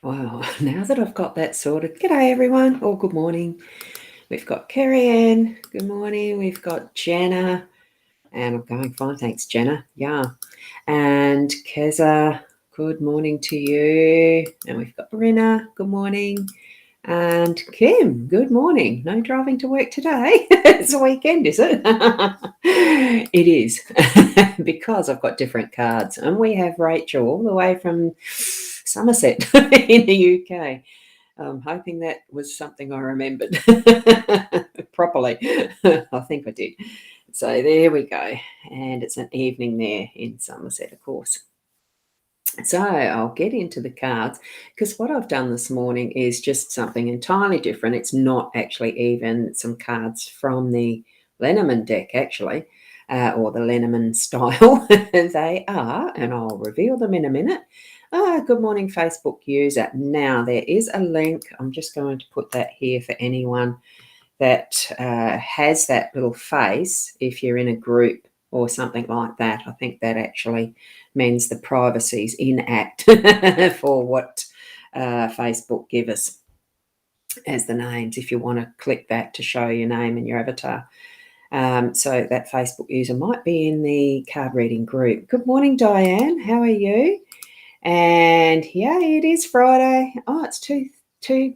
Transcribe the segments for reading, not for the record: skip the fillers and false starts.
Wow, now that I've got that sorted, g'day everyone, or good morning. We've got Kerry Ann, good morning. We've got Jenna, and I'm going fine, thanks, Jenna. Yeah. And Keza, good morning to you. And we've got Brina, good morning. And Kim, good morning. No driving to work today. It's a weekend, is it? It is, because I've got different cards. And we have Rachel all the way from Somerset in the UK. I'm hoping that was something I remembered properly. I think I did. So there we go. And it's an evening there in Somerset, of course. So I'll get into the cards because what I've done this morning is just something entirely different. It's not actually even some cards from the Lenormand deck, actually, or the Lenormand style. They are, and I'll reveal them in a minute. Good morning, Facebook user. Now, there is a link. I'm just going to put that here for anyone that has that little face if you're in a group or something like that. I think that actually means the privacy's in act for what Facebook give us as the names if you want to click that to show your name and your avatar. So that Facebook user might be in the card reading group. Good morning, Diane. How are you? And yeah, it is Friday. Oh, it's 2:30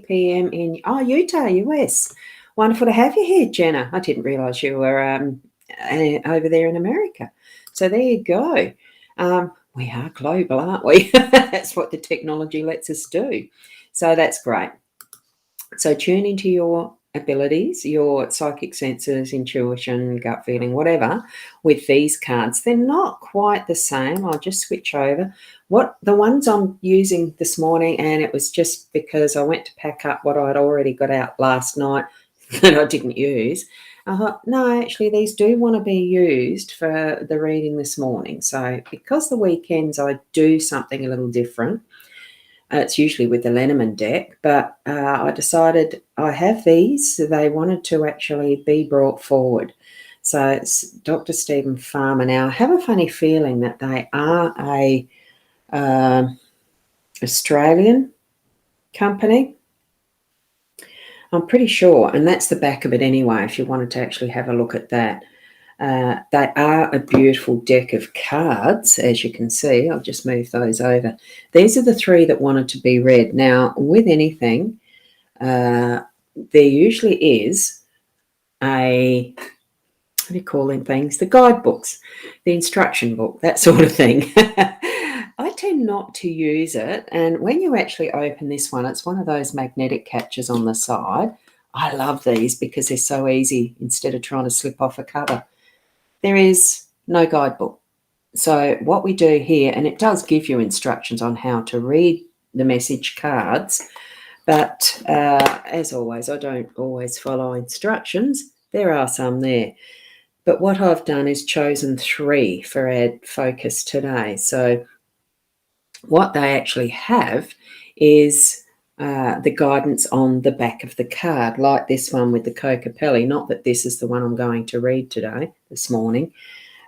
p.m. in Utah, US. Wonderful to have you here, Jenna. I didn't realise you were over there in America. So there you go. We are global, aren't we? That's what the technology lets us do. So that's great. So tune into your abilities, your psychic senses, intuition, gut feeling, whatever, with these cards. They're not quite the same. I'll just switch over. What the ones I'm using this morning, and it was just because I went to pack up what I'd already got out last night that I didn't use. I thought, no, actually, these do want to be used for the reading this morning. So because the weekends I do something a little different, it's usually with the Lenormand deck, but I decided I have these. So they wanted to actually be brought forward. So it's Dr. Stephen Farmer. Now, I have a funny feeling that they are a Australian company. I'm pretty sure, and that's the back of it anyway, if you wanted to actually have a look at that. They are a beautiful deck of cards, as you can see. I'll just move those over. These are the three that wanted to be read. Now, with anything, there usually is a, what do you call them things? The guidebooks, the instruction book, that sort of thing. I tend not to use it. And when you actually open this one, it's one of those magnetic catches on the side. I love these because they're so easy instead of trying to slip off a cover. There is no guidebook. So what we do here, and it does give you instructions on how to read the message cards, but as always, I don't always follow instructions. There are some there. But what I've done is chosen three for our focus today. So what they actually have is the guidance on the back of the card, like this one with the Cocapelli. Not that this is the one I'm going to read today, this morning.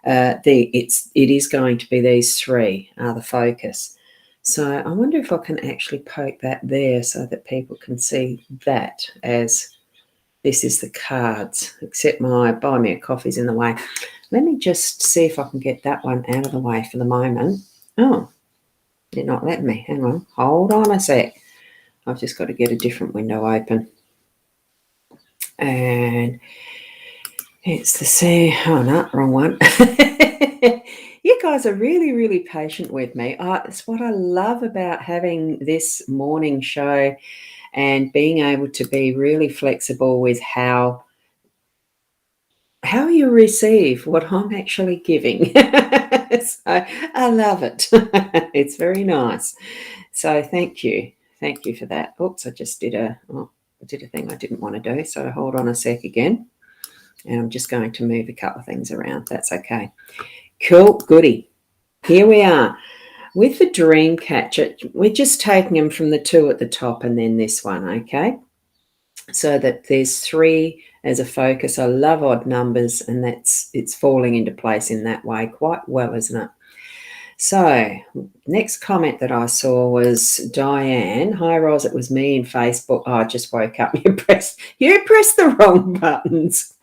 It is going to be these three are the focus. So I wonder if I can actually poke that there so that people can see that as this is the cards, except my buy me a coffee's in the way. Let me just see if I can get that one out of the way for the moment. Oh, they're not letting me. Hang on. Hold on a sec. I've just got to get a different window open. And it's the same. Oh, no, wrong one. You guys are really, really patient with me. It's what I love about having this morning show and being able to be really flexible with how you receive what I'm actually giving. So I love it. It's very nice. So thank you. Thank you for that. Oops, I just did a thing I didn't want to do. So hold on a sec again. And I'm just going to move a couple of things around. That's okay. Cool, goody. Here we are. With the dream catcher, we're just taking them from the two at the top and then this one, okay? So that there's three as a focus. I love odd numbers, and it's falling into place in that way quite well, isn't it? So, next comment that I saw was Diane. Hi, Ros. It was me in Facebook. Oh, I just woke up. You pressed the wrong buttons.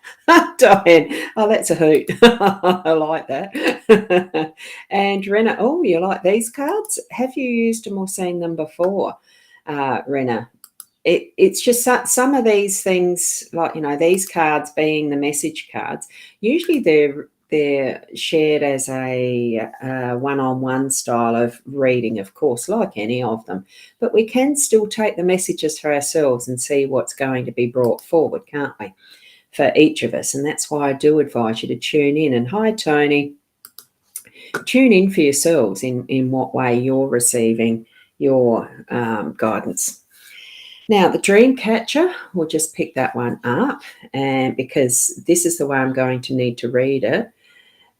Diane. Oh, that's a hoot. I like that. And Rena. Oh, you like these cards? Have you used them or seen them before, Rena? It's just some of these things, like, these cards being the message cards, usually they're shared as a one-on-one style of reading, of course, like any of them, but we can still take the messages for ourselves and see what's going to be brought forward, can't we, for each of us? And that's why I do advise you to tune in. And hi, Tony. Tune in for yourselves in what way you're receiving your guidance. Now, the dream catcher, we'll just pick that one up, and because this is the way I'm going to need to read it.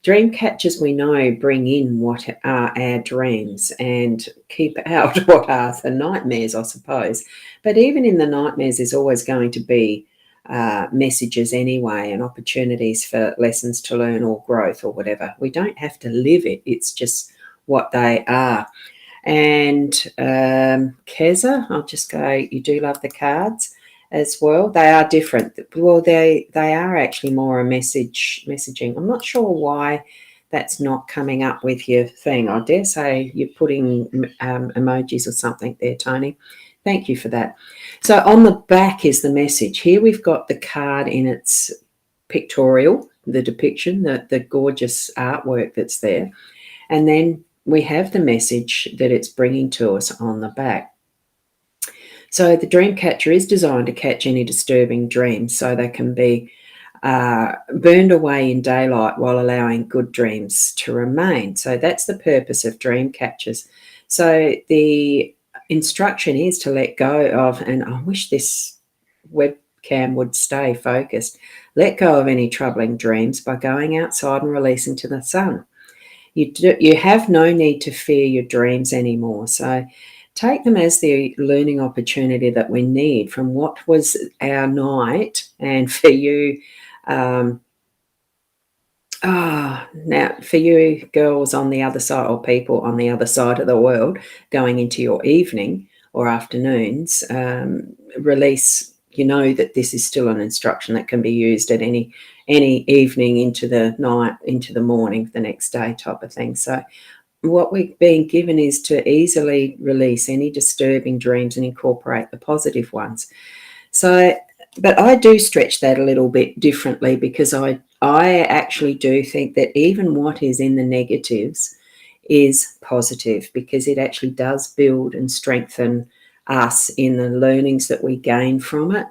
Dream catchers, we know, bring in what are our dreams and keep out what are the nightmares, I suppose. But even in the nightmares, there's always going to be messages anyway, and opportunities for lessons to learn or growth or whatever. We don't have to live it. It's just what they are. And Keza, I'll just go, you do love the cards as well. They are different. Well, they are actually more a messaging. I'm not sure why that's not coming up with your thing. I dare say you're putting emojis or something there, Tony. Thank you for that. So on the back is the message. Here we've got the card in its pictorial, the depiction, the gorgeous artwork that's there. And then we have the message that it's bringing to us on the back. So the dream catcher is designed to catch any disturbing dreams so they can be burned away in daylight while allowing good dreams to remain. So that's the purpose of dream catchers. So the instruction is to let go of, and I wish this webcam would stay focused, let go of any troubling dreams by going outside and releasing to the sun. You have no need to fear your dreams anymore. So take them as the learning opportunity that we need from what was our night. And for you, now for you girls on the other side, or people on the other side of the world, going into your evening or afternoons, release. You know that this is still an instruction that can be used at any evening into the night, into the morning, the next day type of thing. So what we're being given is to easily release any disturbing dreams and incorporate the positive ones. So, but I do stretch that a little bit differently, because I actually do think that even what is in the negatives is positive, because it actually does build and strengthen us in the learnings that we gain from it.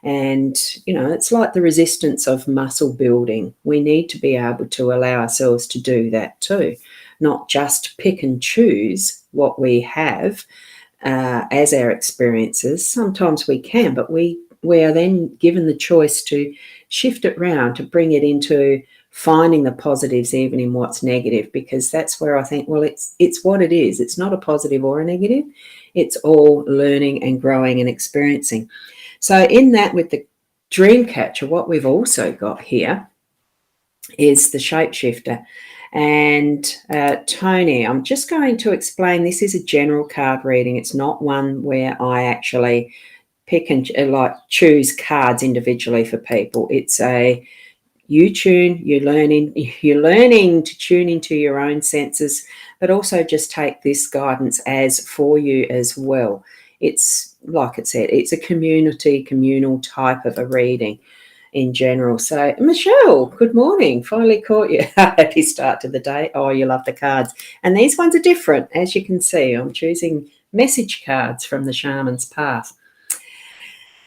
And, it's like the resistance of muscle building. We need to be able to allow ourselves to do that too, not just pick and choose what we have as our experiences. Sometimes we can, but we are then given the choice to shift it round, to bring it into finding the positives even in what's negative, because that's where I think, well, it's what it is. It's not a positive or a negative. It's all learning and growing and experiencing. So in that, with the dream catcher, what we've also got here is the shapeshifter. And Tony, I'm just going to explain, this is a general card reading. It's not one where I actually pick and choose cards individually for people. It's you're learning to tune into your own senses, but also just take this guidance as for you as well. It's, like it said, it's a communal type of a reading in general. So, Michelle, good morning. Finally caught you. Happy start to the day. Oh, you love the cards. And these ones are different. As you can see, I'm choosing message cards from the Shaman's Path.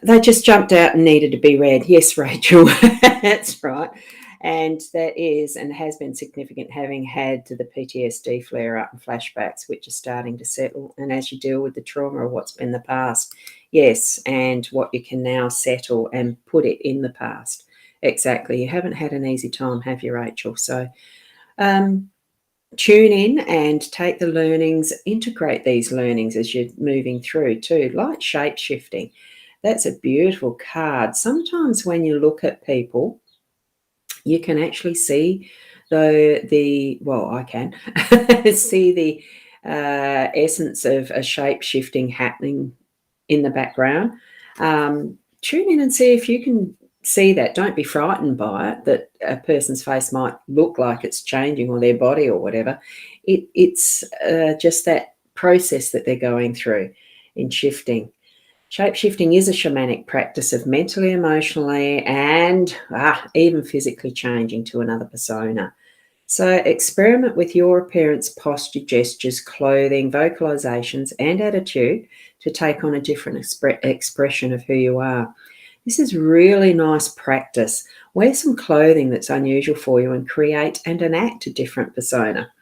They just jumped out and needed to be read. Yes, Rachel, that's right. And that is and has been significant, having had the PTSD flare-up and flashbacks, which are starting to settle. And as you deal with the trauma of what's been the past, yes, and what you can now settle and put it in the past. Exactly. You haven't had an easy time, have you, Rachel? So tune in and take the learnings, integrate these learnings as you're moving through too, like shape-shifting. That's a beautiful card. Sometimes when you look at people, you can actually see I can see the essence of a shape shifting happening in the background. Tune in and see if you can see that. Don't be frightened by it, that a person's face might look like it's changing, or their body or whatever. It's just that process that they're going through in shifting. Shape-shifting is a shamanic practice of mentally, emotionally, and even physically changing to another persona. So experiment with your appearance, posture, gestures, clothing, vocalizations, and attitude to take on a different expression of who you are. This is really nice practice. Wear some clothing that's unusual for you and create and enact a different persona.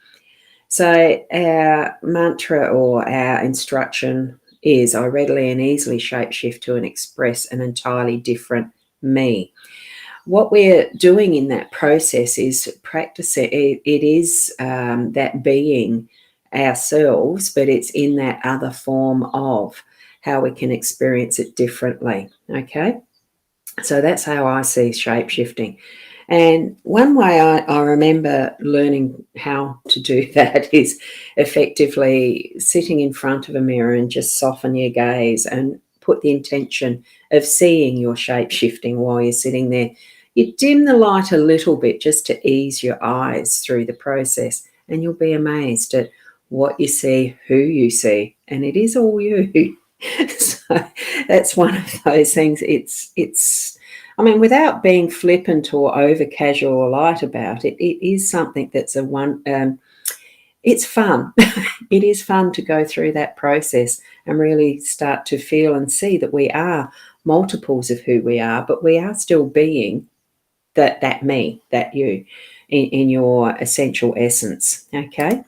So our mantra or our instruction is, I readily and easily shapeshift to and express an entirely different me. What we're doing in that process is practicing. It is that being ourselves, but it's in that other form of how we can experience it differently. Okay, so that's how I see shape shifting. And one way I remember learning how to do that is effectively sitting in front of a mirror and just soften your gaze and put the intention of seeing your shape shifting while you're sitting there. You dim the light a little bit just to ease your eyes through the process, and you'll be amazed at what you see, who you see, and it is all you. So that's one of those things. I mean, without being flippant or over casual or light about it, it is something that's it's fun. It is fun to go through that process and really start to feel and see that we are multiples of who we are, but we are still being that me, that you, in your essential essence. Okay.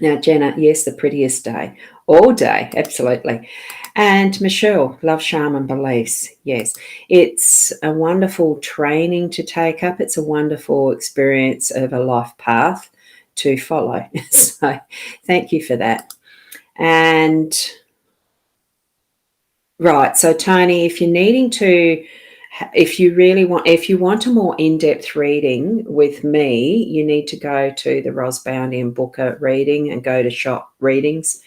Now, Jenna, yes, the prettiest day. All day, absolutely. And Michelle, love, charm, and beliefs. Yes, it's a wonderful training to take up. It's a wonderful experience of a life path to follow. So thank you for that. And right, so Tony, if you're needing to, if you want a more in-depth reading with me, you need to go to the Rosboundy and book a reading and go to shop readings